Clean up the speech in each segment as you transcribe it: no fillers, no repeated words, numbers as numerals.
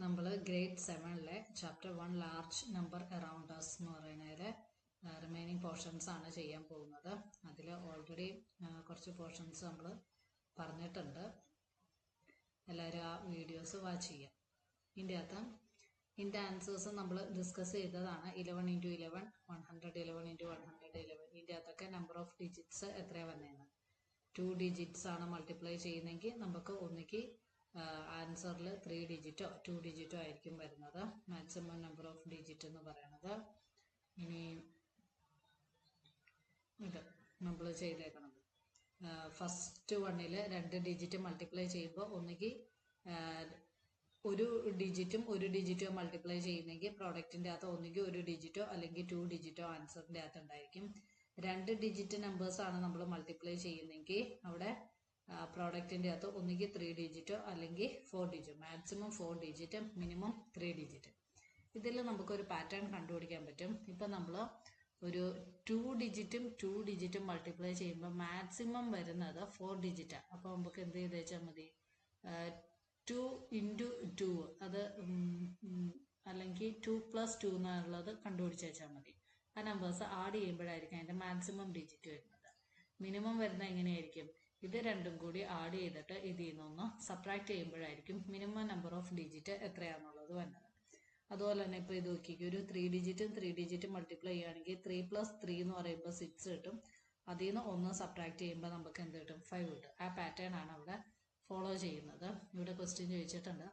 നമ്മൾ ഗ്രേഡ് 7-ലെ chapter 1 large number around us എന്ന് പറയുന്നതിലെ റിമൈനിങ് പോർഷൻസ് ആണ് ചെയ്യാൻ പോകുന്നത്. അതിൽ ഓൾറെഡി കുറച്ച് പോർഷൻസ് നമ്മൾ പറഞ്ഞിട്ടുണ്ട്. എല്ലാവരും ആ വീഡിയോസ് വാച്ച് ചെയ്യാം. ഇതിൻ്റെ ആൻസേഴ്സ് നമ്മൾ ഡിസ്കസ് ചെയ്തതാണ്. 11 × 11, 111 × 111. ഇതിൻ്റെ അകത്തൊക്കെ നമ്പർ ഓഫ് ഡിജിറ്റ്സ് എത്രയാണ് വന്നതെന്ന് 2 ഡിജിറ്റ്സ് ആണ് മൾട്ടിപ്ലൈ ചെയ്യുന്നതെങ്കിൽ നമുക്ക് ഒന്നിക്ക് ആൻസറിൽ 3 ഡിജിറ്റോ 2 ഡിജിറ്റോ ആയിരിക്കും വരുന്നത്. മാക്സിമം നമ്പർ ഓഫ് ഡിജിറ്റ് എന്ന് പറയുന്നത് ഇനി ഇത് നമ്മൾ ചെയ്തേക്കണം. ഫസ്റ്റ് വണ്ണിൽ 2 ഡിജിറ്റ് മൾട്ടിപ്ലൈ ചെയ്യുമ്പോൾ ഒന്നുകിൽ ഒരു ഡിജിറ്റോ മൾട്ടിപ്ലൈ ചെയ്യുന്നെങ്കിൽ പ്രോഡക്റ്റിൻ്റെ അകത്ത് ഒന്നുകിൽ 1 ഡിജിറ്റോ അല്ലെങ്കിൽ 2 ഡിജിറ്റോ ആൻസറിൻ്റെ അകത്ത് ഉണ്ടായിരിക്കും. 2 ഡിജിറ്റ് നമ്പേഴ്സാണ് നമ്മൾ മൾട്ടിപ്ലൈ ചെയ്യുന്നെങ്കിൽ അവിടെ പ്രോഡക്റ്റിൻ്റെ അകത്ത് ഒന്നുകിൽ 3 ഡിജിറ്റോ അല്ലെങ്കിൽ 4 digit, maximum 4 digit, minimum 3 digit. ഇതിൽ നമുക്കൊരു പാറ്റേൺ കണ്ടുപിടിക്കാൻ പറ്റും. ഇപ്പം നമ്മൾ ഒരു 2 ഡിജിറ്റും മൾട്ടിപ്ലൈ ചെയ്യുമ്പോൾ മാക്സിമം വരുന്നത് 4 ഡിജിറ്റാണ്. അപ്പോൾ നമുക്ക് എന്ത് ചെയ്ത് വെച്ചാൽ മതി, 2 × 2 അത് അല്ലെങ്കിൽ 2 + 2 എന്നുള്ളത് കണ്ടുപിടിച്ച് വെച്ചാൽ മതി. ആ നമ്പേഴ്സ് ആഡ് ചെയ്യുമ്പോഴായിരിക്കും അതിൻ്റെ മാക്സിമം ഡിജിറ്റ് വരുന്നത്. മിനിമം വരുന്ന എങ്ങനെയായിരിക്കും, ഇത് രണ്ടും കൂടി ആഡ് ചെയ്തിട്ട് ഇതിൽ നിന്നൊന്ന് സബ്ട്രാക്ട് ചെയ്യുമ്പോഴായിരിക്കും മിനിമം നമ്പർ ഓഫ് ഡിജിറ്റ് എത്രയാണെന്നുള്ളത് വരുന്നത്. അതുപോലെ തന്നെ ഇപ്പോൾ ഇത് നോക്കിക്കുക, ഒരു 3 ഡിജിറ്റും മൾട്ടിപ്ലൈ ചെയ്യുകയാണെങ്കിൽ 3 + 3 എന്ന് പറയുമ്പോൾ 6 കിട്ടും. അതിൽ നിന്ന് 1 സബ്ട്രാക്ട് ചെയ്യുമ്പോൾ നമുക്ക് എന്ത് കിട്ടും, 5 കിട്ടും. ആ പാറ്റേൺ ആണ് അവിടെ ഫോളോ ചെയ്യുന്നത്. ഇവിടെ ക്വസ്റ്റ്യൻ ചോദിച്ചിട്ടുണ്ട്,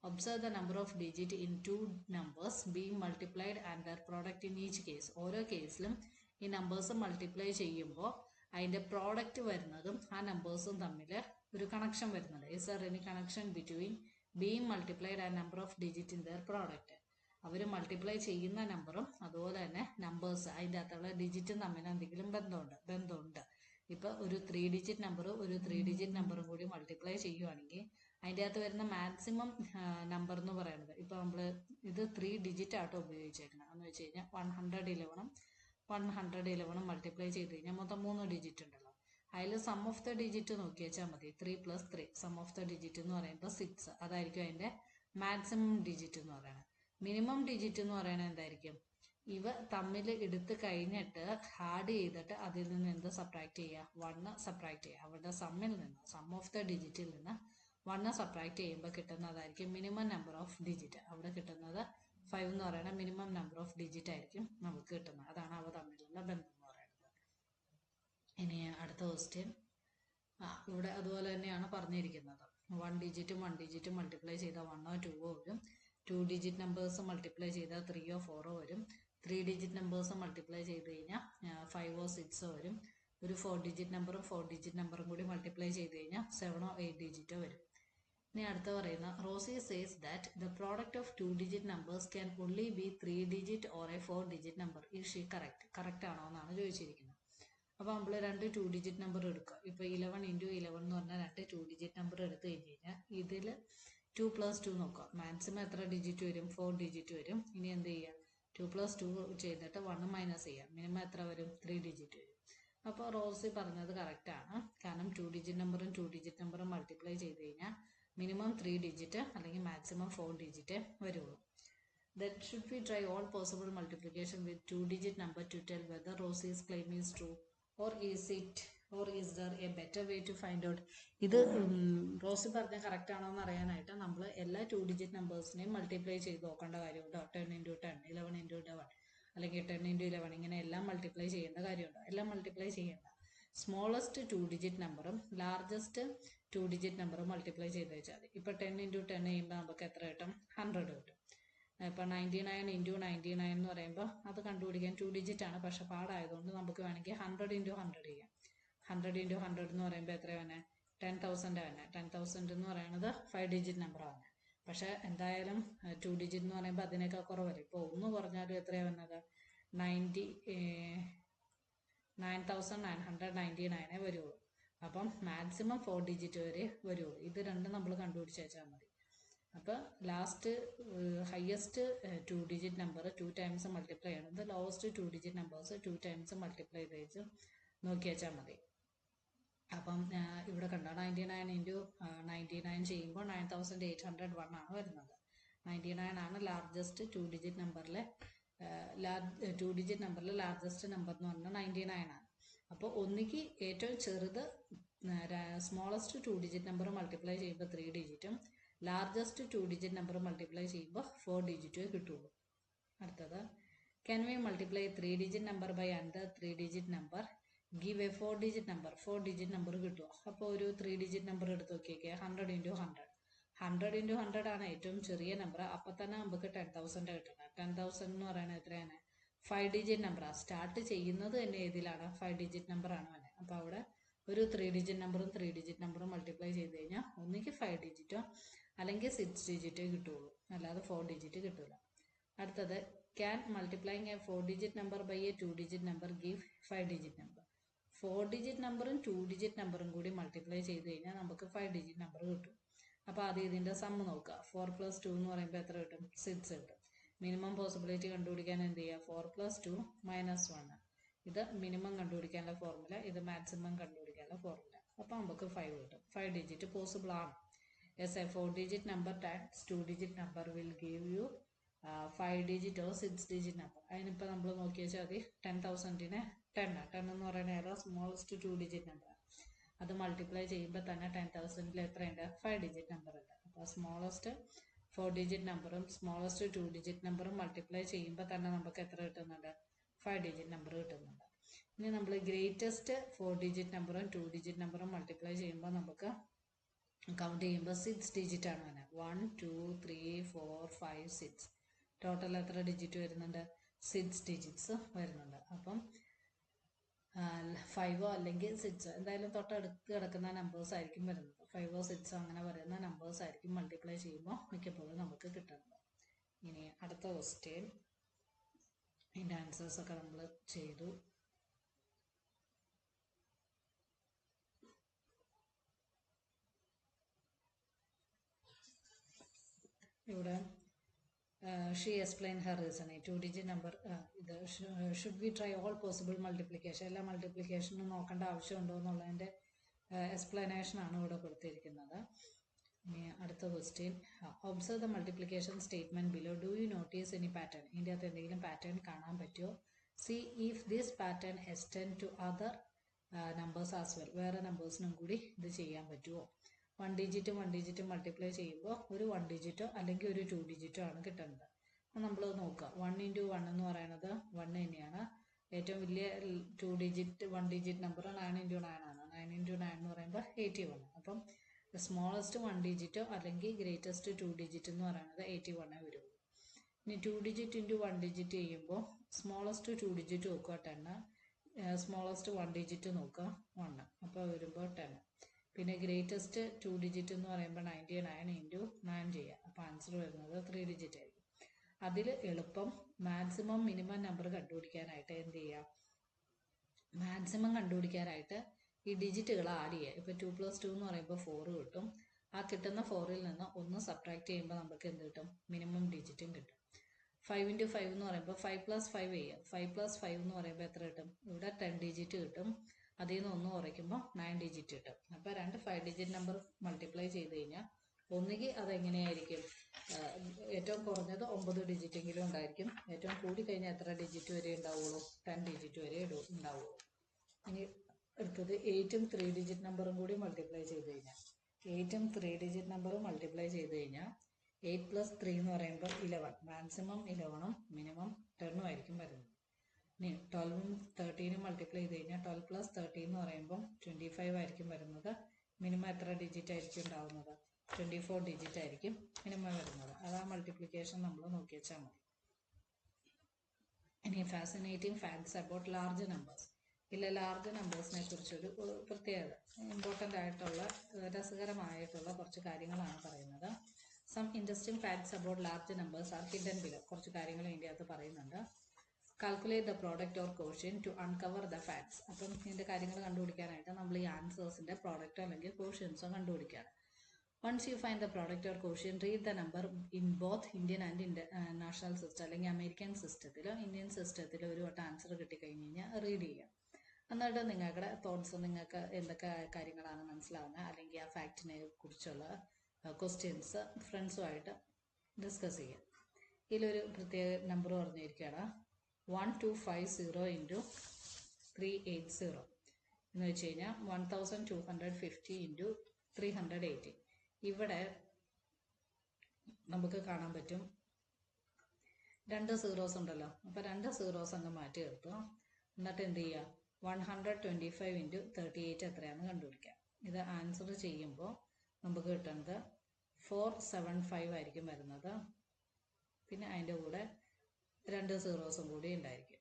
observe the number of digit in 2 numbers being multiplied and there product in each case. ഓരോ കേസിലും ഈ നമ്പേഴ്സ് മൾട്ടിപ്ലൈ ചെയ്യുമ്പോൾ അതിൻ്റെ പ്രോഡക്റ്റ് വരുന്നതും ആ നമ്പേഴ്സും തമ്മിൽ ഒരു കണക്ഷൻ വരുന്നുണ്ട്. Is there any connection between being multiplied and number of digit in the product. അവർ മൾട്ടിപ്ലൈ ചെയ്യുന്ന നമ്പറും അതുപോലെ തന്നെ നമ്പേഴ്സ് അതിൻ്റെ അകത്തുള്ള ഡിജിറ്റും തമ്മിൽ എന്തെങ്കിലും ബന്ധമുണ്ട്. ഇപ്പോൾ ഒരു 3 ഡിജിറ്റ് നമ്പറും കൂടി മൾട്ടിപ്ലൈ ചെയ്യുവാണെങ്കിൽ അതിൻ്റെ അകത്ത് വരുന്ന മാക്സിമം നമ്പർ എന്ന് പറയുന്നത്, ഇപ്പോൾ നമ്മൾ ഇത് 3 ഡിജിറ്റ് ആട്ടോ ഉപയോഗിച്ചേക്കണം എന്ന് വെച്ച് കഴിഞ്ഞാൽ 111 മൾട്ടിപ്ലൈ ചെയ്ത് കഴിഞ്ഞാൽ മൊത്തം 3 ഡിജിറ്റ് ഉണ്ടല്ലോ. അതിൽ സം ഓഫ് ദ ഡിജിറ്റ് നോക്കി വെച്ചാൽ മതി. 3 + 3 സം ഓഫ് ദ ഡിജിറ്റ് എന്ന് പറയുമ്പോൾ 6. അതായിരിക്കും അതിൻ്റെ മാക്സിമം ഡിജിറ്റ് എന്ന് പറയുന്നത്. മിനിമം ഡിജിറ്റ് എന്ന് പറയുന്നത് എന്തായിരിക്കും, ഇവ തമ്മിൽ എടുത്ത് കഴിഞ്ഞിട്ട് ആഡ് ചെയ്തിട്ട് അതിൽ നിന്ന് എന്ത് സബ്ട്രാക്ട് ചെയ്യുക, 1 സബ്ട്രാക്ട് ചെയ്യുക. അവരുടെ സമ്മിൽ നിന്ന്, സം ഓഫ് ദ ഡിജിറ്റിൽ നിന്ന് 1 സബ്ട്രാക്ട് ചെയ്യുമ്പോൾ കിട്ടുന്നതായിരിക്കും മിനിമം നമ്പർ ഓഫ് ഡിജിറ്റ്. അവിടെ കിട്ടുന്നത് 5 എന്ന് പറയുന്ന മിനിമം നമ്പർ ഓഫ് ഡിജിറ്റ് ആയിരിക്കും നമുക്ക് കിട്ടുന്നത്. അതാണ് അവ തമ്മിലുള്ള ബന്ധം എന്ന് പറയുന്നത്. ഇനി അടുത്ത ക്വസ്റ്റ്യൻ ഇവിടെ അതുപോലെ തന്നെയാണ് പറഞ്ഞിരിക്കുന്നത്. 1 ഡിജിറ്റും മൾട്ടിപ്ലൈ ചെയ്താൽ 1 ഓ 2 ഓ വരും. 2 ഡിജിറ്റ് നമ്പേഴ്സ് മൾട്ടിപ്ലൈ ചെയ്താൽ 3 ഓ 4 ഓ വരും. 3 ഡിജിറ്റ് നമ്പേഴ്സ് മൾട്ടിപ്ലൈ ചെയ്ത് കഴിഞ്ഞാൽ 5 ഓ 6 ഓ വരും. ഒരു 4 ഡിജിറ്റ് നമ്പറും കൂടി മൾട്ടിപ്ലൈ ചെയ്ത് കഴിഞ്ഞാൽ 7 ഓ 8 ഡിജിറ്റോ വരും. ഇനി അടുത്ത പറയുന്ന, Rosie says that the product of 2 digit numbers can only be 3 digit or a 4 digit number. ഈ ഷീ കറക്റ്റ് ആണോ എന്നാണ് ചോദിച്ചിരിക്കുന്നത്. അപ്പോൾ നമ്മൾ 2 2 ഡിജിറ്റ് നമ്പർ എടുക്കുക. ഇപ്പോൾ 11 × 11 എന്ന് പറഞ്ഞാൽ 2 2 ഡിജിറ്റ് നമ്പർ എടുത്തു കഴിഞ്ഞ് കഴിഞ്ഞാൽ ഇതിൽ 2 + 2 നോക്കുക. മാക്സിമം എത്ര ഡിജിറ്റ് വരും, 4 ഡിജിറ്റ് വരും. ഇനി എന്ത് ചെയ്യുക, 2 + 2 ചെയ്തിട്ട് 1 മൈനസ് ചെയ്യുക. മിനിമം എത്ര വരും, 3 ഡിജിറ്റ് വരും. അപ്പോൾ റോസി പറഞ്ഞത് കറക്റ്റാണ്. കാരണം 2 ഡിജിറ്റ് നമ്പറും മൾട്ടിപ്ലൈ ചെയ്ത് കഴിഞ്ഞാൽ മിനിമം 3 ഡിജിറ്റ് അല്ലെങ്കിൽ മാക്സിമം 4 ഡിജിറ്റ് വരുള്ളൂ. Then should we try all possible multiplication with 2 digit number to tell whether Rosie's claim is true or is there a better way to find out? ഇത് Rossi പറഞ്ഞ correct ആണോ എന്ന് അറിയാനായിട്ട് നമ്മൾ എല്ലാ 2 digit നമ്പേഴ്സിനെയും multiply ചെയ്ത് നോക്കേണ്ട കാര്യമുണ്ടോ. 10 × 10, 11 × 11 അല്ലെങ്കിൽ 10 × 11 ഇങ്ങനെ എല്ലാം മൾട്ടിപ്ലൈ ചെയ്യേണ്ട കാര്യമുണ്ടോ. എല്ലാം മൾട്ടിപ്ലൈ ചെയ്യേണ്ട. സ്മോളസ്റ്റ് 2 ഡിജിറ്റ് നമ്പറും ലാർജസ്റ്റ് 2 ഡിജിറ്റ് നമ്പറും മൾട്ടിപ്ലൈ ചെയ്ത് വെച്ചാൽ മതി. ഇപ്പോൾ 10 × 10 ചെയ്യുമ്പോൾ നമുക്ക് എത്ര കിട്ടും, 100 കിട്ടും. ഇപ്പോൾ 99 × 99 എന്ന് പറയുമ്പോൾ അത് കണ്ടുപിടിക്കാൻ 2 ഡിജിറ്റ് ആണ്, പക്ഷെ പാടായതുകൊണ്ട് നമുക്ക് വേണമെങ്കിൽ 100 × 100 ചെയ്യാം. 100 × 100 എന്ന് പറയുമ്പോൾ എത്രയാണ്, 10,000 തന്നെ. 10,000 എന്ന് പറയുന്നത് 5 ഡിജിറ്റ് നമ്പറാണ്. പക്ഷെ എന്തായാലും 2 ഡിജിറ്റ് എന്ന് പറയുമ്പോൾ അതിനേക്കാൾ കുറവല്ലേ. ഇപ്പോൾ ഒന്ന് കുറഞ്ഞാലും എത്രയാണ് വന്നത്, 9999 വരുള്ളൂ. അപ്പം മാക്സിമം 4 ഡിജിറ്റ് വരെ വരുള്ളൂ. ഇത് രണ്ടും നമ്മൾ കണ്ടുപിടിച്ച് വെച്ചാൽ മതി. അപ്പോൾ last highest 2 digit number 2 times multiply ചെയ്യണത് lowest 2 digit numbers 2 times multiply ചെയ്ത് നോക്കി വെച്ചാൽ മതി. അപ്പം ഇവിടെ കണ്ടോ, 99 × 99 ചെയ്യുമ്പോൾ 9801 ആണ് വരുന്നത്. 99 ആണ് ലാർജസ്റ്റ് 2 ഡിജിറ്റ് നമ്പറിലെ ലാർജസ്റ്റ് നമ്പർ എന്ന് പറഞ്ഞാൽ 99 ആണ്. അപ്പോൾ ഒന്നിക്ക് ഏറ്റവും ചെറുത് സ്മോളസ്റ്റ് 2 ഡിജിറ്റ് നമ്പർ മൾട്ടിപ്ലൈ ചെയ്യുമ്പോൾ 3 ഡിജിറ്റും ലാർജസ്റ്റ് 2 ഡിജിറ്റ് നമ്പർ മൾട്ടിപ്ലൈ ചെയ്യുമ്പോൾ 4 ഡിജിറ്റേ കിട്ടുള്ളൂ. അടുത്തത്, can we multiply 3 digit number by another 3 digit number, give a 4 digit number? 4 digit number കിട്ടുമോ? അപ്പോൾ ഒരു 3 digit number എടുത്ത് നോക്കിയേക്കെ, 100 into 100. 100 into 100 ആണ് ഏറ്റവും ചെറിയ നമ്പർ. അപ്പം തന്നെ നമുക്ക് 10,000 കിട്ടണം. 10,000 എന്ന് പറയുന്നത് എത്രയാണ്? 5 digit നമ്പറാണ്. സ്റ്റാർട്ട് ചെയ്യുന്നത് തന്നെ ഏതിലാണ്? 5 digit നമ്പർ ആണ് വേണേ. അപ്പോൾ അവിടെ ഒരു 3 digit നമ്പറും 3 digit നമ്പറും മൾട്ടിപ്ലൈ ചെയ്ത് കഴിഞ്ഞാൽ ഒന്നിക്ക് 5 ഡിജിറ്റോ അല്ലെങ്കിൽ 6 ഡിജിറ്റേ കിട്ടുള്ളൂ, അല്ലാതെ 4 ഡിജിറ്റ് കിട്ടില്ല. അടുത്തത്, can multiplying a 4 digit number by a 2 digit number give 5 digit number? 4 digit നമ്പറും 2 digit നമ്പറും കൂടി മൾട്ടിപ്ലൈ ചെയ്ത് കഴിഞ്ഞാൽ നമുക്ക് 5 digit നമ്പർ കിട്ടും. അപ്പോൾ ആദ്യം ഇതിൻ്റെ സമ്മ് നോക്കുക. 4 + 2 എന്ന് പറയുമ്പോൾ എത്ര കിട്ടും? 6 കിട്ടും. മിനിമം പോസിബിലിറ്റി കണ്ടുപിടിക്കാൻ എന്ത് ചെയ്യുക? 4 + 2 - 1. ഇത് മിനിമം കണ്ടുപിടിക്കാനുള്ള ഫോർമുല, ഇത് മാക്സിമം കണ്ടുപിടിക്കാനുള്ള ഫോർമുല. അപ്പോൾ നമുക്ക് 5 കിട്ടും. 5 ഡിജിറ്റ് പോസിബിൾ ആണ്. S A 4 digit number times 2 digit number will give you 5 digit or 6 digit number. അതിനിപ്പോൾ നമ്മൾ നോക്കി വെച്ചാൽ മതി. 10,000-നെ 10 എന്ന് പറയുന്നത് ഏതാ? Smallest 2 digit number. അത് മൾട്ടിപ്ലൈ ചെയ്യുമ്പോൾ തന്നെ 10,000-ൽ എത്രയുണ്ട്? 5 digit നമ്പർ ഉണ്ട്. അപ്പോൾ സ്മോളസ്റ്റ് 4 digit നമ്പറും സ്മോളസ്റ്റ് 2 digit നമ്പറും മൾട്ടിപ്ലൈ ചെയ്യുമ്പോൾ തന്നെ നമുക്ക് എത്ര കിട്ടുന്നുണ്ട്? 5 digit നമ്പർ കിട്ടുന്നുണ്ട്. ഇനി നമ്മൾ ഗ്രേറ്റസ്റ്റ് 4 digit നമ്പറും 2 digit നമ്പറും മൾട്ടിപ്ലൈ ചെയ്യുമ്പോൾ നമുക്ക് കൗണ്ട് ചെയ്യുമ്പോൾ 6 ഡിജിറ്റ് ആണ് തന്നെ. 1 2 3 4 5 6. ടോട്ടൽ എത്ര ഡിജിറ്റ് വരുന്നുണ്ട്? 6 ഡിജിറ്റ്സ് വരുന്നുണ്ട്. അപ്പം 5 അല്ലെങ്കിൽ 6 എന്തായാലും തൊട്ടടുത്ത് കിടക്കുന്ന നമ്പേഴ്സ് ആയിരിക്കും വരുന്നത്. 5 6 അങ്ങനെ പറയുന്ന നമ്പേഴ്സ് ആയിരിക്കും മൾട്ടിപ്ലൈ ചെയ്യുമ്പോൾ മിക്കപ്പോഴും നമുക്ക് കിട്ടുന്നത്. ഇനി അടുത്ത ക്വസ്റ്റ്യൻ, ഇതിൻ്റെ ആൻസേഴ്സൊക്കെ നമ്മൾ ചെയ്തു. ഇവിടെ she explained her reasoning. 2 digit number ഇത് should we try all possible multiplication? എല്ലാ മൾട്ടിപ്ലിക്കേഷനും നോക്കേണ്ട ആവശ്യമുണ്ടോ എന്നുള്ളതിൻ്റെ എക്സ്പ്ലനേഷൻ ആണ് ഇവിടെ കൊടുത്തിരിക്കുന്നത്. ഇനി അടുത്ത question, observe the multiplication statement below. Do you notice any pattern? ഇതിൻ്റെ അകത്ത് എന്തെങ്കിലും പാറ്റേൺ കാണാൻ പറ്റുമോ? See if this pattern extend to other numbers as well. വേറെ നമ്പേഴ്സിനും കൂടി ഇത് ചെയ്യാൻ പറ്റുമോ? 1 ഡിജിറ്റ് മൾട്ടിപ്ലൈ ചെയ്യുമ്പോൾ ഒരു 1 ഡിജിറ്റോ അല്ലെങ്കിൽ ഒരു 2 ഡിജിറ്റോ ആണ് കിട്ടുന്നത്. അപ്പം നമ്മൾ നോക്കുക. 1 × 1 എന്ന് പറയുന്നത് 1 തന്നെയാണ്. ഏറ്റവും വലിയ 2 ഡിജിറ്റ് 1 ഡിജിറ്റ് നമ്പർ 9 × 9 ആണ്. 9 × 9 എന്ന് പറയുമ്പോൾ 81. അപ്പം സ്മോളസ്റ്റ് 1 ഡിജിറ്റോ അല്ലെങ്കിൽ ഗ്രേറ്റസ്റ്റ് 2 ഡിജിറ്റ് എന്ന് പറയുന്നത് 81 വരുള്ളൂ. ഇനി 2 ഡിജിറ്റ് × 1 ഡിജിറ്റ് ചെയ്യുമ്പോൾ സ്മോളസ്റ്റ് 2 ഡിജിറ്റ് നോക്കുക 10, സ്മോളസ്റ്റ് 1 ഡിജിറ്റ് നോക്കുക 1. അപ്പോൾ വരുമ്പോൾ 10. പിന്നെ ഗ്രേറ്റസ്റ്റ് 2 ഡിജിറ്റ് എന്ന് പറയുമ്പോൾ 99 × 9 ചെയ്യുക. അപ്പോൾ ആൻസർ വരുന്നത് 3 ഡിജിറ്റ് ആയിരിക്കും. അതിൽ എളുപ്പം മാക്സിമം മിനിമം നമ്പർ കണ്ടുപിടിക്കാനായിട്ട് എന്ത് ചെയ്യുക? മാക്സിമം കണ്ടുപിടിക്കാനായിട്ട് ഈ ഡിജിറ്റുകൾ ആഡ് ചെയ്യുക. ഇപ്പോൾ 2 + 2 എന്ന് പറയുമ്പോൾ 4 കിട്ടും. ആ കിട്ടുന്ന 4-ൽ നിന്ന് 1 സബ്ട്രാക്ട് ചെയ്യുമ്പോൾ നമുക്ക് എന്ത് കിട്ടും? മിനിമം ഡിജിറ്റും കിട്ടും. 5 × 5 എന്ന് പറയുമ്പോൾ 5 + 5 ചെയ്യുക. 5 + 5 എന്ന് പറയുമ്പോൾ എത്ര കിട്ടും? ഇവിടെ 10 ഡിജിറ്റ് കിട്ടും. അതിൽ നിന്ന് 1 കുറയ്ക്കുമ്പോൾ 9 ഡിജിറ്റ് കിട്ടും. അപ്പോൾ 2 5 ഡിജിറ്റ് നമ്പർ മൾട്ടിപ്ലൈ ചെയ്ത് കഴിഞ്ഞാൽ ഒന്നുകിൽ അതെങ്ങനെയായിരിക്കും? ഏറ്റവും കുറഞ്ഞത് 9 ഡിജിറ്റെങ്കിലും ഉണ്ടായിരിക്കും. ഏറ്റവും കൂടി കഴിഞ്ഞാൽ എത്ര ഡിജിറ്റ് വരെ ഉണ്ടാവുള്ളൂ? 10 ഡിജിറ്റ് വരെ ഉണ്ടാവുള്ളൂ. ഇനി അടുത്തത് 8ഉം 3 ഡിജിറ്റ് നമ്പറും കൂടി മൾട്ടിപ്ലൈ ചെയ്ത് കഴിഞ്ഞാൽ 8ഉം 3 ഡിജിറ്റ് നമ്പറും മൾട്ടിപ്ലൈ ചെയ്ത് കഴിഞ്ഞാൽ 8 + 3 എന്ന് പറയുമ്പോൾ 11. മാക്സിമം 11ഉം മിനിമം 10ഉം ആയിരിക്കും വരുന്നത്. ഇനി 12ഉം 13ഉം മൾട്ടിപ്ലൈ ചെയ്ത് കഴിഞ്ഞാൽ 12 + 13 എന്ന് പറയുമ്പോൾ 25 ആയിരിക്കും വരുന്നത്. മിനിമം എത്ര ഡിജിറ്റ് ആയിരിക്കും ഉണ്ടാവുന്നത്? 24 ഡിജിറ്റ് ആയിരിക്കും മിനിമം വരുന്നത്. അതാ മൾട്ടിപ്ലിക്കേഷൻ നമ്മൾ നോക്കി വെച്ചാൽ മതി. ഇനി fascinating facts about large numbers. ഇല്ല, ലാർജ് നമ്പേഴ്സിനെ കുറിച്ചൊരു പ്രത്യേകത ഇമ്പോർട്ടൻ്റ് ആയിട്ടുള്ള രസകരമായിട്ടുള്ള കുറച്ച് കാര്യങ്ങളാണ് പറയുന്നത്. Some interesting facts about large numbers are hidden below. കുറച്ച് കാര്യങ്ങൾ ഇതിൻ്റെ അകത്ത് പറയുന്നുണ്ട്. Calculate the product or quotient to uncover the facts. അപ്പം ഇതിൻ്റെ കാര്യങ്ങൾ കണ്ടുപിടിക്കാനായിട്ട് നമ്മൾ ഈ ആൻസേഴ്സിൻ്റെ പ്രോഡക്റ്റോ അല്ലെങ്കിൽ കോഷ്യൻസോ കണ്ടുപിടിക്കുകയാണ്. Once you find the product or quotient, read the number in both Indian and international system. അല്ലെങ്കിൽ അമേരിക്കൻ സിസ്റ്റത്തിലോ ഇന്ത്യൻ സിസ്റ്റത്തിലോ ഒരു വട്ടം ആൻസർ കിട്ടിക്കഴിഞ്ഞ് കഴിഞ്ഞാൽ റീഡ് ചെയ്യുക. എന്നിട്ട് നിങ്ങളുടെ തോട്ട്സ്, നിങ്ങൾക്ക് എന്തൊക്കെ കാര്യങ്ങളാണ് മനസ്സിലാവുന്നത് അല്ലെങ്കിൽ ആ ഫാക്റ്റിനെ കുറിച്ചുള്ള ക്വസ്റ്റ്യൻസ് ഫ്രണ്ട്സുമായിട്ട് ഡിസ്കസ് ചെയ്യാം. ഇതിലൊരു പ്രത്യേക നമ്പർ പറഞ്ഞിരിക്കുകയാണ് 1250 ഇൻറ്റു 380 എന്ന് വെച്ച് കഴിഞ്ഞാൽ 1250 ഇൻറ്റു 380. ഇവിടെ നമുക്ക് കാണാൻ പറ്റും രണ്ട് സീറോസ് ഉണ്ടല്ലോ. അപ്പോൾ രണ്ട് സീറോസ് അങ്ങ് മാറ്റി നിർത്തുക. എന്നിട്ട് എന്ത് ചെയ്യുക, 125 ഇൻറ്റു 38 എത്രയാണെന്ന് കണ്ടുപിടിക്കാം. ഇത് ആൻസർ ചെയ്യുമ്പോൾ നമുക്ക് കിട്ടുന്നത് 475 ആയിരിക്കും വരുന്നത്. പിന്നെ അതിൻ്റെ കൂടെ രണ്ട് സീറോസും കൂടി ഉണ്ടായിരിക്കും.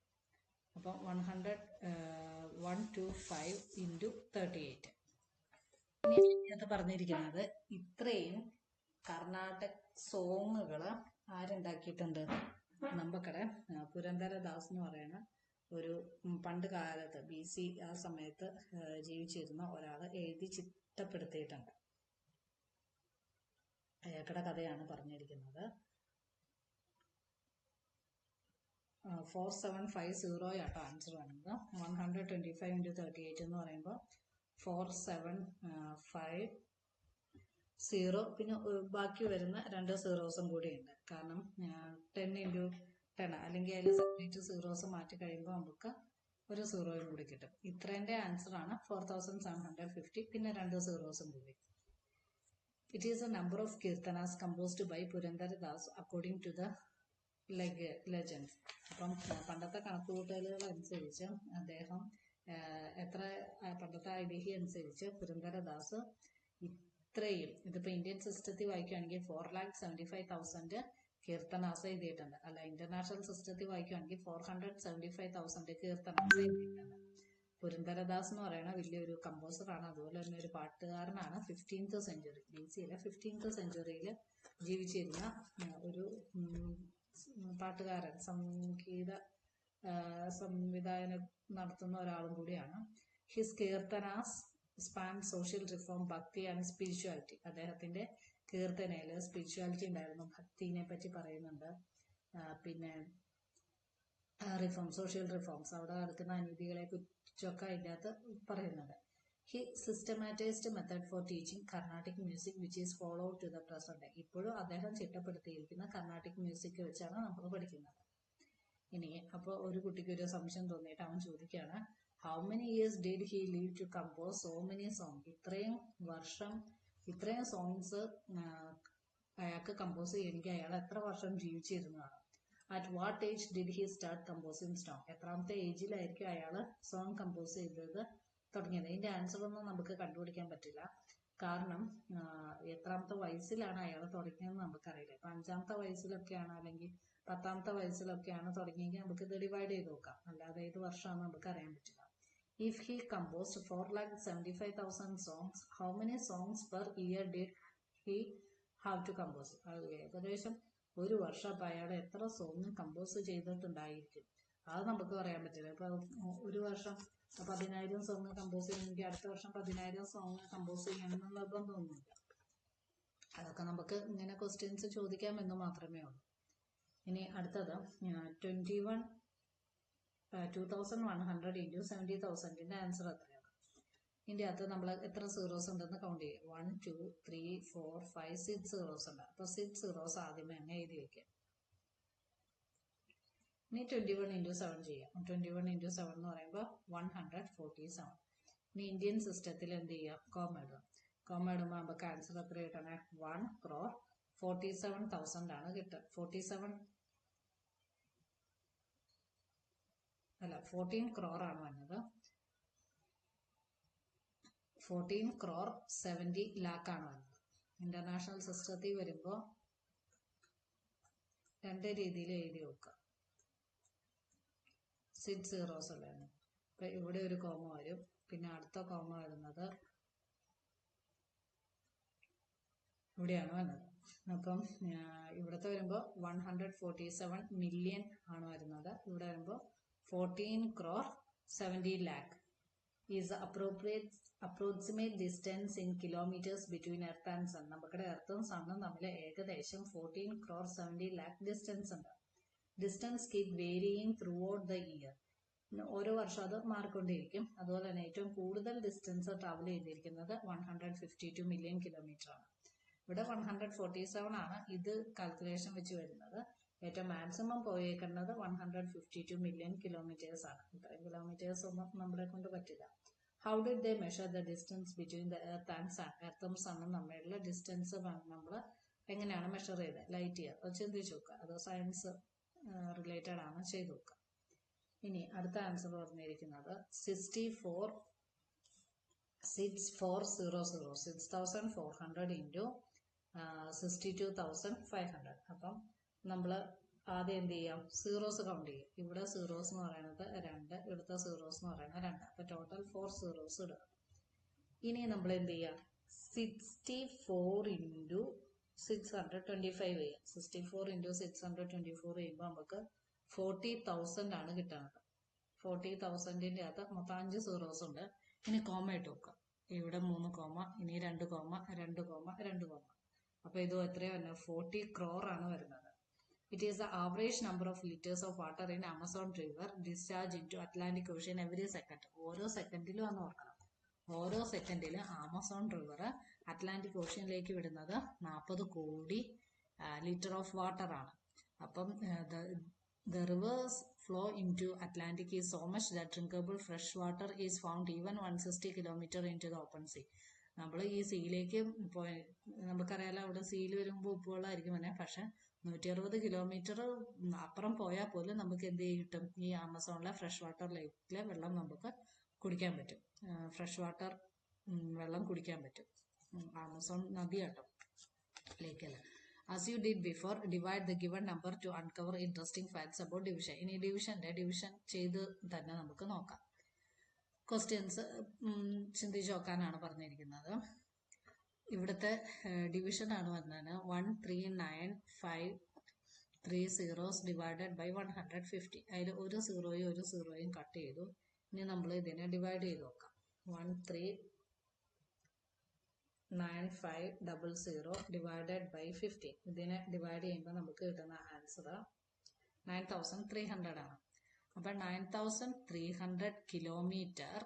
അപ്പം 125 ഇൻറ്റു 38. ഇനി ഇതിനകത്ത് പറഞ്ഞിരിക്കുന്നത് ഇത്രയും കർണാടക സോങ്ങുകൾ ആരുണ്ടാക്കിയിട്ടുണ്ട്? നമുക്കടെ പുരന്ദരദാസ് എന്ന് പറയുന്ന ഒരു പണ്ട് കാലത്ത് BC ആ സമയത്ത് ജീവിച്ചിരുന്ന ഒരാൾ എഴുതി ചിട്ടപ്പെടുത്തിയിട്ടുണ്ട്. അയാളുടെ കഥയാണ് പറഞ്ഞിരിക്കുന്നത്. 4750 ആട്ടോ ആൻസർ വേണമെങ്കിൽ. 125 ഇൻറ്റു 38 എന്ന് പറയുമ്പോൾ 475 പിന്നെ ബാക്കി വരുന്ന രണ്ട് സീറോസും കൂടി ഉണ്ട്. കാരണം 10 ഇൻറ്റു 10 അല്ലെങ്കിൽ അതിൽ സെപ്പറേറ്റ് സീറോസ് മാറ്റി കഴിയുമ്പോൾ നമുക്ക് ഒരു സീറോയും കൂടി കിട്ടും. ഇത്രേൻ്റെ ആൻസറാണ് 4750 പിന്നെ രണ്ട് സീറോസും കൂടി. It is a number of kirtanas composed by Purandaradas according to the legends. അപ്പം പണ്ടത്തെ കണക്കുകൂട്ടലുകൾ അനുസരിച്ച് അദ്ദേഹം പണ്ടത്തെ ഐതിഹ്യം അനുസരിച്ച് പുരന്ദരദാസ് ഇത്രയും, ഇതിപ്പോൾ ഇന്ത്യൻ സിസ്റ്റത്തിൽ വായിക്കുകയാണെങ്കിൽ 4,75,000 കീർത്തനാസ് എഴുതിയിട്ടുണ്ട്. അല്ല, ഇന്റർനാഷണൽ സിസ്റ്റത്തിൽ വായിക്കുകയാണെങ്കിൽ 475,000 കീർത്തനാസ് എഴുതിയിട്ടുണ്ട്. പുരന്ദരദാസ് എന്ന് പറയുന്ന വലിയൊരു കമ്പോസറാണ്. അതുപോലെ തന്നെ ഒരു പാട്ടുകാരനാണ്. 15th സെഞ്ചുറി, BC-യിലെ 15th സെഞ്ചുറിയിൽ ജീവിച്ചിരുന്ന ഒരു പാട്ടുകാരൻ, സംഗീത സംവിധാനം നടത്തുന്ന ഒരാളും കൂടിയാണ്. ഹിസ് കീർത്തനാസ് സ്പാൻ സോഷ്യൽ റിഫോം, ഭക്തി ആൻഡ് സ്പിരിച്വാലിറ്റി. അദ്ദേഹത്തിന്റെ കീർത്തനയിൽ സ്പിരിച്വാലിറ്റി ഉണ്ടായിരുന്നു, ഭക്തിനെ പറ്റി പറയുന്നുണ്ട്. പിന്നെ റിഫോം, സോഷ്യൽ റിഫോംസ്, അവിടെ നടക്കുന്ന അനീതികളെ കുറിച്ചൊക്കെ അതിൻ്റെ അകത്ത് പറയുന്നുണ്ട്. He systematized method for teaching Carnatic music which is follow to the present. ഇപ്പോഴും അദ്ദേഹം ചിട്ടപ്പെടുത്തിയിരിക്കുന്ന കർണാട്ടിക് മ്യൂസിക് വെച്ചാണ് നമ്മൾ പഠിക്കുന്നത്. ഇനി അപ്പോൾ ഒരു കുട്ടിക്ക് ഒരു സംശയം തോന്നിയിട്ട് അവൻ ചോദിക്കുകയാണ്, how many years did he live to compose so many song? ഇത്രയും വർഷം, ഇത്രയും സോങ്സ് അയാൾക്ക് കമ്പോസ് ചെയ്യണമെങ്കിൽ അയാൾ എത്ര വർഷം ജീവിച്ചിരുന്നതാണ്? At what age did he start composing song? എത്രാമത്തെ ഏജിലായിരിക്കും അയാൾ സോങ് കമ്പോസ് ചെയ്തത് തുടങ്ങിയത്? ഇതിന്റെ ആൻസർ ഒന്നും നമുക്ക് കണ്ടുപിടിക്കാൻ പറ്റില്ല. കാരണം എത്രാമത്തെ വയസ്സിലാണ് അയാൾ തുടങ്ങിയതെന്ന് നമുക്കറിയില്ല. ഇപ്പൊ 5ാമത്തെ വയസ്സിലൊക്കെയാണ് അല്ലെങ്കിൽ 10ാമത്തെ വയസ്സിലൊക്കെയാണ് തുടങ്ങിയെങ്കിൽ നമുക്ക് ഇത് ഡിവൈഡ് ചെയ്ത് നോക്കാം. അല്ലാതെ ഏത് വർഷമാണെന്ന് നമുക്ക് അറിയാൻ പറ്റില്ല. If he composed 4,75,000 songs, how many songs per year did he have to compose? ഏകദേശം ഒരു വർഷം അപ്പൊ അയാൾ എത്ര സോങ് കമ്പോസ് ചെയ്തിട്ടുണ്ടായിരിക്കും? അത് നമുക്ക് പറയാൻ പറ്റില്ല. ഇപ്പൊ ഒരു വർഷം 10,000 സോങ് കമ്പോസ് ചെയ്യണമെങ്കിൽ അടുത്ത വർഷം 10,000 സോങ് കമ്പോസ് ചെയ്യണമെന്ന് നിർബന്ധമൊന്നുമില്ല. അതൊക്കെ നമുക്ക് ഇങ്ങനെ ക്വസ്റ്റ്യൻസ് ചോദിക്കാമെന്ന് മാത്രമേ ഉള്ളൂ. ഇനി അടുത്തത് 2,100 ഇൻറ്റു 70,000ന്റെ ആൻസർ എത്രയാണ്? ഇതിൻ്റെ അകത്ത് നമ്മൾ എത്ര സീറോസ് ഉണ്ടെന്ന് കൗണ്ട് ചെയ്യാം. 1 2 3 4 5 6 സീറോസ് ഉണ്ട്. അപ്പോൾ 6 സീറോസ് ആദ്യമേ അങ്ങ് എഴുതി വെക്കാം. ഇനി 21 ഇൻറ്റു 7 ചെയ്യാം. 21 ഇൻറ്റു 7 എന്ന് പറയുമ്പോൾ 147. ഇനി ഇന്ത്യൻ സിസ്റ്റത്തിൽ എന്ത് ചെയ്യാം? കോമ ഇടുക. കോമ ഇടുമ്പോൾ നമുക്ക് ആൻസർ എത്ര കിട്ടണേ? 1,47,000 ആണ് കിട്ടുക. 14 crore ആണ് വന്നത്. 14 crore 70 lakh ആണ് വന്നത്. ഇന്റർനാഷണൽ സിസ്റ്റത്തിൽ വരുമ്പോൾ രണ്ട് രീതിയിൽ എഴുതി വെക്കുക. 6 സീറോസ് ഉള്ളതാണ്. അപ്പൊ ഇവിടെ ഒരു കോമ വരും. പിന്നെ അടുത്ത കോമ വരുന്നത് ഇവിടെയാണ് വന്നത്. അപ്പം ഇവിടുത്തെ വരുമ്പോൾ 147 million ആണ് വരുന്നത്. ഇവിടെ വരുമ്പോൾ 14 crore 70 lakh is approximate distance in kilometers between earth and sun. നമ്മുടെ എർത്തും സണ്ണും തമ്മിൽ ഏകദേശം 14 crore 70 lakh ഡിസ്റ്റൻസ് ഉണ്ട്. Distance keep varying through out the year. ഓരോ വർഷം അത് മാറിക്കൊണ്ടേയിരിക്കും. അതുപോലെ തന്നെ ഏറ്റവും കൂടുതൽ ഡിസ്റ്റൻസ് ട്രാവൽ ചെയ്തിരിക്കുന്നത് 152 million കിലോമീറ്റർ ആണ്. ഇവിടെ 147 ആണ് ഇത് കാൽക്കുലേഷൻ വെച്ച് വരുന്നത്. ഏറ്റവും മാക്സിമം പോയേക്കുന്നത് 152 മില്യൺ കിലോമീറ്റേഴ്സ് ആണ്. ഇത്രയും കിലോമീറ്റേഴ്സ് ഒന്നും നമ്മളെ കൊണ്ട് പറ്റില്ല. How did they measure the distance between the earth and sun? എർത്തും സണ്ണും തമ്മിലുള്ള ഡിസ്റ്റൻസ് നമ്മൾ എങ്ങനെയാണ് മെഷർ ചെയ്തത്? Light year. അത് ചിന്തിച്ച് നോക്കുക. അത് സയൻസ് റിലേറ്റഡ് ആണ്, ചെയ്ത് നോക്കുക. ഇനി അടുത്ത ആൻസർ പറഞ്ഞിരിക്കുന്നത് 6400 ഇൻറ്റു 62,500. അപ്പം നമ്മൾ ആദ്യം എന്ത് ചെയ്യാം? സീറോസ് കൗണ്ട് ചെയ്യും. ഇവിടെ സീറോസ് എന്ന് പറയുന്നത് 2, ഇവിടുത്തെ സീറോസ് എന്ന് പറയുന്നത് 2. അപ്പൊ ടോട്ടൽ 4 സീറോസ് ഇടുക. ഇനി നമ്മൾ എന്ത് ചെയ്യാം? 64 ഇൻറ്റു 625 ചെയ്യാം. 64 ഇൻറ്റു 624 ചെയ്യുമ്പോൾ നമുക്ക് 40,000 ആണ് കിട്ടുന്നത്. 40,000ന്റെ അകത്ത് മൊത്തം 5 സീറോസ് ഉണ്ട്. ഇനി കോമ ഇട്ട് വെക്കുക. ഇവിടെ 3 കോമ, ഇനി 2 കോമ, 2 കോമ, 2 കോമ. അപ്പൊ ഇത് എത്രയോ തന്നെ 40 crore ആണ് വരുന്നത്. It is the average number of liters of water in Amazon River discharged into Atlantic Ocean every second. ഓരോ സെക്കൻഡിലും ആണ് ഓർക്കണം. ഓരോ സെക്കൻഡിലും ആമസോൺ റിവർ അറ്റ്ലാന്റിക് ഓഷ്യനിലേക്ക് വിടുന്നത് 40 കോടി ലിറ്റർ ഓഫ് വാട്ടർ ആണ്. അപ്പം the rivers flow into Atlantic is so much that drinkable fresh water is found even 160 kilometer into the open sea. നമ്മൾ ഈ സീയിലേക്ക് പോയി, നമുക്കറിയാലോ അവിടെ സീയിൽ വരുമ്പോൾ ഉപ്പുവെള്ളമായിരിക്കും തന്നെ. പക്ഷെ 160 കിലോമീറ്റർ അപ്പുറം പോയാൽ പോലും നമുക്ക് എന്ത് കിട്ടും? ഈ ആമസോണിലെ ഫ്രഷ് വാട്ടർ ലേക്കിലെ വെള്ളം നമുക്ക് കുടിക്കാൻ പറ്റും. ഫ്രഷ് വാട്ടർ വെള്ളം കുടിക്കാൻ പറ്റും. ആമസോൺ നദി കേട്ടോ, ലേക്കല്ല. As you did before, divide the given number to uncover interesting facts about division. ഇനി ഡിവിഷൻ ചെയ്ത് തന്നെ നമുക്ക് നോക്കാം. ക്വസ്റ്റ്യൻസ് ചിന്തിച്ച് നോക്കാനാണ് പറഞ്ഞിരിക്കുന്നത്. ഇവിടുത്തെ ഡിവിഷൻ ആണ് വന്നത് 139,530 സീറോസ് ഡിവൈഡഡ് ബൈ 150. അതിൽ ഒരു സീറോയും കട്ട് ചെയ്തു. ഇനി നമ്മൾ ഇതിനെ ഡിവൈഡ് ചെയ്ത് നോക്കാം. 139,500 ഡിവൈഡഡ് ബൈ 50. ഇതിനെ ഡിവൈഡ് ചെയ്യുമ്പോൾ നമുക്ക് കിട്ടുന്ന ആൻസർ 9,300 ആണ്. അപ്പം 9,300 kilometre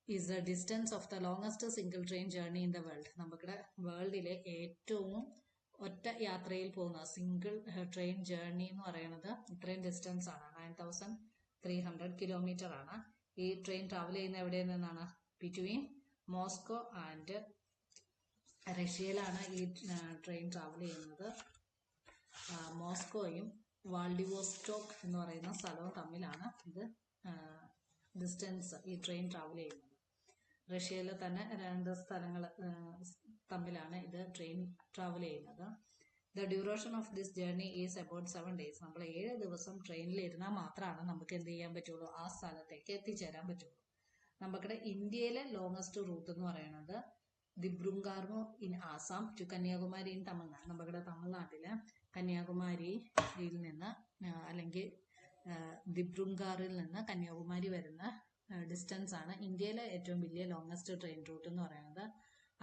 is the distance of the longest single train journey in the world. നമ്മുടെ വേൾഡിലെ ഏറ്റവും ഒറ്റ യാത്രയിൽ പോകുന്ന സിംഗിൾ ട്രെയിൻ ജേർണി എന്ന് പറയുന്നത് ഇത്രയും ഡിസ്റ്റൻസ് ആണ്, 9,300 കിലോമീറ്റർ ആണ്. ഈ ട്രെയിൻ ട്രാവൽ ചെയ്യുന്ന എവിടെ നിന്നാണ്? ബിറ്റ്വീൻ മോസ്കോ ആൻഡ് റഷ്യയിലാണ് ഈ ട്രെയിൻ ട്രാവൽ ചെയ്യുന്നത്. മോസ്കോയും വാൾഡിവോസ്റ്റോക്ക് എന്ന് പറയുന്ന സ്ഥലവും തമ്മിലാണ് ഇത് ഡിസ്റ്റൻസ് ഈ ട്രെയിൻ ട്രാവൽ ചെയ്യുന്നത്. റഷ്യയിലെ തന്നെ 2 സ്ഥലങ്ങൾ തമ്മിലാണ് ഇത് ട്രെയിൻ ട്രാവൽ ചെയ്യുന്നത്. The duration of this journey is about 7 days. നമ്മൾ 7 ദിവസം ട്രെയിനിൽ ഇരുന്നാൽ മാത്രമാണ് നമുക്ക് എന്ത് ചെയ്യാൻ പറ്റുള്ളൂ? ആ സ്ഥലത്തേക്ക് എത്തിച്ചേരാൻ പറ്റുള്ളൂ. നമ്മുടെ ഇന്ത്യയിലെ ലോങ്ങസ്റ്റ് റൂട്ട് എന്ന് പറയുന്നത് Dibrugarh in Assam to Kanyakumari in Tamil Nadu. നമ്മുടെ തമിഴ്നാട്ടിലെ കന്യാകുമാരിയിൽ നിന്ന് അല്ലെങ്കിൽ ദിബ്രുങ്കാറിൽ നിന്ന് കന്യാകുമാരി വരുന്ന ഡിസ്റ്റൻസ് ആണ് ഇന്ത്യയിലെ ഏറ്റവും വലിയ ലോങ്ങസ്റ്റ് ട്രെയിൻ റൂട്ട് എന്ന് പറയുന്നത്.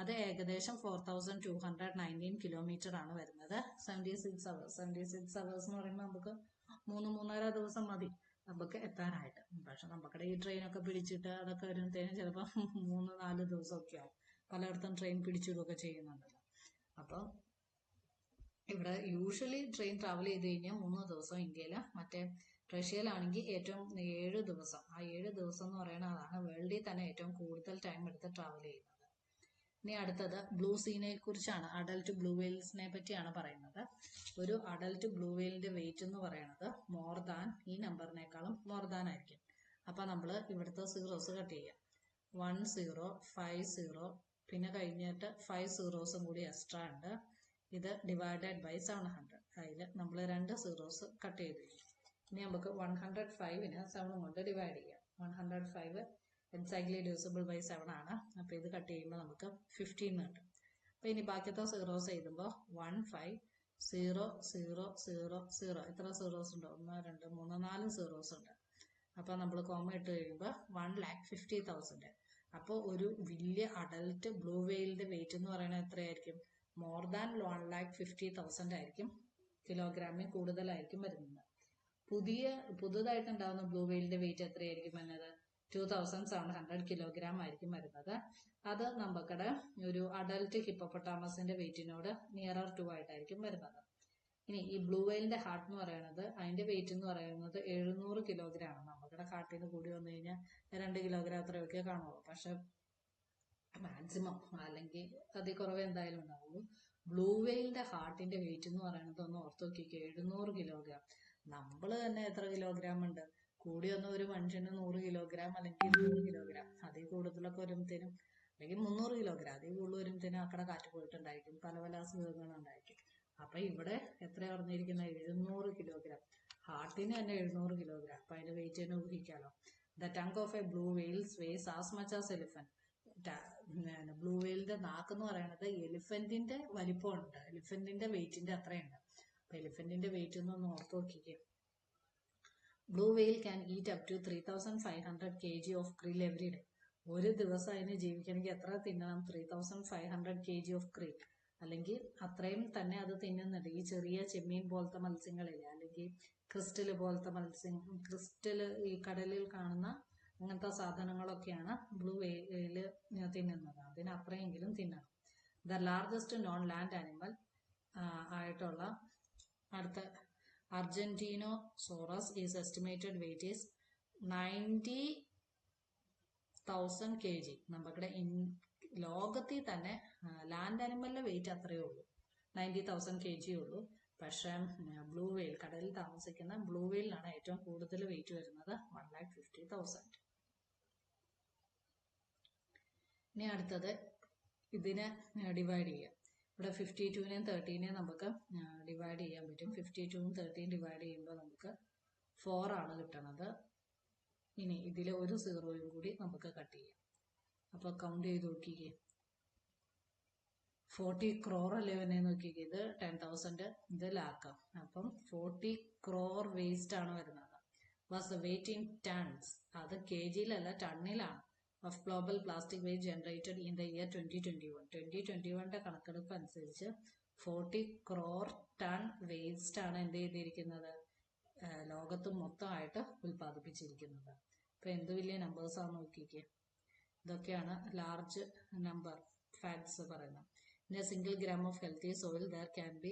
അത് ഏകദേശം 4,219 കിലോമീറ്റർ ആണ് വരുന്നത്. 76 hours. 76 hours എന്ന് പറയുമ്പോൾ നമുക്ക് 3-3.5 ദിവസം മതി നമുക്ക് എത്താനായിട്ട്. പക്ഷെ നമ്മുടെ ഈ ട്രെയിനൊക്കെ പിടിച്ചിട്ട് അതൊക്കെ വരുമ്പോഴത്തേനും ചിലപ്പോൾ 3-4 ദിവസമൊക്കെ ആവും. പലയിടത്തും ട്രെയിൻ പിടിച്ചിടുകയൊക്കെ ചെയ്യുന്നുണ്ടല്ലോ. അപ്പം ഇവിടെ യൂഷ്വലി ട്രെയിൻ ട്രാവൽ ചെയ്ത് കഴിഞ്ഞാൽ 3 ദിവസം ഇന്ത്യയിൽ. മറ്റേ റഷ്യയിലാണെങ്കിൽ ഏറ്റവും 7 ദിവസം. ആ 7 ദിവസം എന്ന് പറയുന്നത് അതാണ് വേൾഡിൽ തന്നെ ഏറ്റവും കൂടുതൽ ടൈം എടുത്ത് ട്രാവൽ ചെയ്യുന്നത്. ഇനി അടുത്തത് ബ്ലൂ സീനെ കുറിച്ചാണ്. അഡൽട്ട് ബ്ലൂ വെയിൽസിനെ പറ്റിയാണ് പറയുന്നത്. ഒരു അഡൽട്ട് ബ്ലൂ വെയിലിന്റെ വെയിറ്റ് എന്ന് പറയുന്നത് മോർ ദാൻ ഈ നമ്പറിനേക്കാളും മോർ ദാൻ ആയിരിക്കും. അപ്പൊ നമ്മൾ ഇവിടുത്തെ സീറോസ് കട്ട് ചെയ്യാം. 1 0 5 0 പിന്നെ കഴിഞ്ഞിട്ട് 5 സീറോസും കൂടി എക്സ്ട്രാ ഉണ്ട്. ഇത് ഡിവൈഡഡ് ബൈ 700. അതിൽ നമ്മൾ 2 സീറോസ് കട്ട് ചെയ്ത് കഴിഞ്ഞു. ഇനി നമുക്ക് 105നെ 7 കൊണ്ട് ഡിവൈഡ് ചെയ്യാം. 105 എക്സാക്ട്ലി ഡിവിസിബിൾ ബൈ 7 ആണ്. അപ്പൊ ഇത് കട്ട് ചെയ്യുമ്പോൾ നമുക്ക് 15 കിട്ടും. അപ്പൊ ഇനി ബാക്കിയത്തെ സീറോസ് എഴുതുമ്പോൾ 1 5 0 0 0 0 എത്ര സീറോസ് ഉണ്ട്? 1 2 3 4 സീറോസ് ഉണ്ട്. അപ്പൊ നമ്മൾ കോമ ഇട്ട് കഴിയുമ്പോൾ 1,50,000. അപ്പോൾ ഒരു വലിയ അഡൽട്ട് ബ്ലൂ വെയിലിന്റെ വെയിറ്റ് എന്ന് പറയുന്നത് എത്രയായിരിക്കും? മോർ ദാൻ 1,50,000 ആയിരിക്കും. കിലോഗ്രാമിൽ കൂടുതലായിരിക്കും വരുന്നത്. പുതുതായിട്ടുണ്ടാവുന്ന ബ്ലൂ വെയിലിന്റെ വെയിറ്റ് എത്രയായിരിക്കും എന്നത്? 2700 കിലോഗ്രാം ആയിരിക്കും വരുന്നത്. അത് നമുക്കടെ ഒരു അഡൽട്ട് ഹിപ്പോപ്പൊട്ടാമസിന്റെ വെയിറ്റിനോട് നിയറർ ടു ആയിട്ടായിരിക്കും വരുന്നത്. ഇനി ഈ ബ്ലൂ വെയിലിന്റെ ഹാർട്ട് എന്ന് പറയുന്നത് അതിന്റെ വെയിറ്റ് എന്ന് പറയുന്നത് 700 കിലോഗ്രാം ആണ്. നമ്മുടെ ഹാർട്ടിൽ നിന്ന് കൂടി വന്നു കഴിഞ്ഞാൽ 2 കിലോഗ്രാം അത്രയൊക്കെ കാണുള്ളൂ. പക്ഷെ മാക്സിമം അല്ലെങ്കിൽ അതിൽ കുറവ് എന്തായാലും ഉണ്ടാവുള്ളൂ. ബ്ലൂ വെയിലിന്റെ ഹാർട്ടിന്റെ വെയിറ്റ് എന്ന് പറയുന്നത് ഒന്ന് ഓർത്ത് നോക്കിക്കോ, 700 കിലോഗ്രാം. നമ്മൾ തന്നെ എത്ര കിലോഗ്രാം ഉണ്ട്? കൂടി വന്ന ഒരു മനുഷ്യന് 100 കിലോഗ്രാം അല്ലെങ്കിൽ 200 കിലോഗ്രാം, അതിൽ കൂടുതലൊക്കെ വരുമ്പത്തേനും അല്ലെങ്കിൽ 300 കിലോഗ്രാം, അതിൽ കൂടുതൽ വരുമ്പത്തേനും അക്കടെ കാറ്റ് പോയിട്ടുണ്ടായിരിക്കും, പല പല അസുഖങ്ങളും ഉണ്ടായിരിക്കും. അപ്പൊ ഇവിടെ എത്ര പറഞ്ഞിരിക്കുന്നത്? 700 കിലോഗ്രാം. ഹാർട്ടിന് തന്നെ 700 കിലോഗ്രാം. അപ്പൊ അതിന്റെ വെയിറ്റ് തന്നെ ഊഹിക്കാലോ. The tongue of a blue whales weighs as much as elephant. Blue വെയിലിന്റെ നാക്ക് എന്ന് പറയുന്നത് എലിഫന്റിന്റെ വലിപ്പമുണ്ട്, എലിഫന്റിന്റെ വെയിറ്റിന്റെ അത്രയുണ്ട്. അപ്പൊ എലിഫന്റിന്റെ വെയിറ്റ് ഒന്ന് ഓർത്ത് നോക്കിക്കേ. Blue whale can eat up to 3500 kg of krill every day. ഒരു ദിവസം അതിന് ജീവിക്കണമെങ്കിൽ എത്ര തിന്നണം? 3500 kg ഓഫ് krill. അല്ലെങ്കിൽ അത്രയും തന്നെ അത് തിന്നുന്നുണ്ട്. ഈ ചെറിയ ചെമ്മീൻ പോലത്തെ മത്സ്യങ്ങളില്ലേ, അല്ലെങ്കിൽ ക്രിസ്റ്റൽ പോലത്തെ മത്സ്യം, ക്രിസ്റ്റൽ ഈ കടലിൽ കാണുന്ന അങ്ങനത്തെ സാധനങ്ങളൊക്കെയാണ് ബ്ലൂ വെയില് തിന്നുന്നത്. അതിന് അത്രയെങ്കിലും തിന്നണം. The largest non land animal ആയിട്ടുള്ള അടുത്ത argentinosaurus is estimated weight is 90,000 kg. നമുക്കിടെ ലോകത്തിൽ തന്നെ ലാൻഡ് ആനിമലിന്റെ വെയിറ്റ് അത്രയേ ഉള്ളൂ, 90,000 kg ഉള്ളൂ. പക്ഷെ ബ്ലൂ വെയിൽ, കടലിൽ താമസിക്കുന്ന ബ്ലൂ വെയിലാണ് ഏറ്റവും കൂടുതൽ വെയിറ്റ് വരുന്നത്, 1,50,000. ഇനി അടുത്തത് ഇതിനെ ഡിവൈഡ് ചെയ്യാം. ഇവിടെ 52-നെയും 30-നെയും നമുക്ക് ഡിവൈഡ് ചെയ്യാൻ പറ്റും. 52-ഉം 30-യും ഡിവൈഡ് ചെയ്യുമ്പോൾ നമുക്ക് 4 ആണ് കിട്ടണത്. ഇനി ഇതിൽ ഒരു 0യും കൂടി നമുക്ക് കട്ട് ചെയ്യാം. അപ്പൊ കൗണ്ട് ചെയ്ത് നോക്കിക്കേ. 40 crore അല്ലേ വന്നെ നോക്കിക്കേ. ഇത് 10,000, ഇത് ലാക്ക്. അപ്പം 40 crore വേസ്റ്റ് ആണ് വരുന്നത്. Was the weight in tons, അത് kgയിലല്ല ടണ്ണിലാണ്, of global plastic waste generated in the year 2021. 2021 കണക്കെടുപ്പ് അനുസരിച്ച് 40 crore ടൺ വേസ്റ്റ് ആണ് എന്ത് ചെയ്തിരിക്കുന്നത്, ലോകത്ത് മൊത്തമായിട്ട് ഉൽപ്പാദിപ്പിച്ചിരിക്കുന്നത്. ഇപ്പൊ എന്ത് വലിയ നമ്പേഴ്സ് ആണ് നോക്കിക്കേ. ഇതൊക്കെയാണ് ലാർജ് നമ്പർ ഫാക്ട്സ് പറയുന്നത്. In a single gram of healthy soil there can be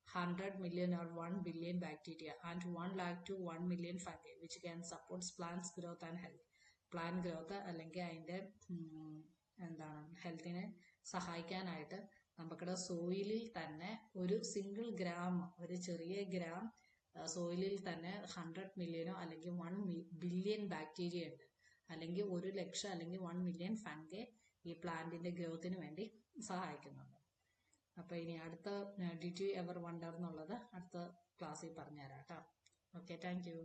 100 million or 1 billion bacteria and 1 lakh to 1 million fungi which can support plants growth and health. Plant growth അല്ലെങ്കിൽ അതിൻ്റെ എന്താണ് ഹെൽത്തിനെ സഹായിക്കാനായിട്ട് നമുക്കിടെ സോയിലിൽ തന്നെ ഒരു single gram, ഒരു ചെറിയ gram സോയിലിൽ തന്നെ 100 മില്യനോ അല്ലെങ്കിൽ 1 billion bacteria ഉണ്ട്, അല്ലെങ്കിൽ 1 ലക്ഷം അല്ലെങ്കിൽ 1 മില്യൺ ഫംഗെ ഈ പ്ലാന്റിന്റെ ഗ്രോത്തിന് വേണ്ടി സഹായിക്കുന്നുണ്ട്. അപ്പൊ ഇനി അടുത്ത ഡിഡ് യു എവർ വണ്ടർ എന്നുള്ളത് അടുത്ത ക്ലാസ്സിൽ പറഞ്ഞുതരാം കേട്ടോ. Okay, thank you.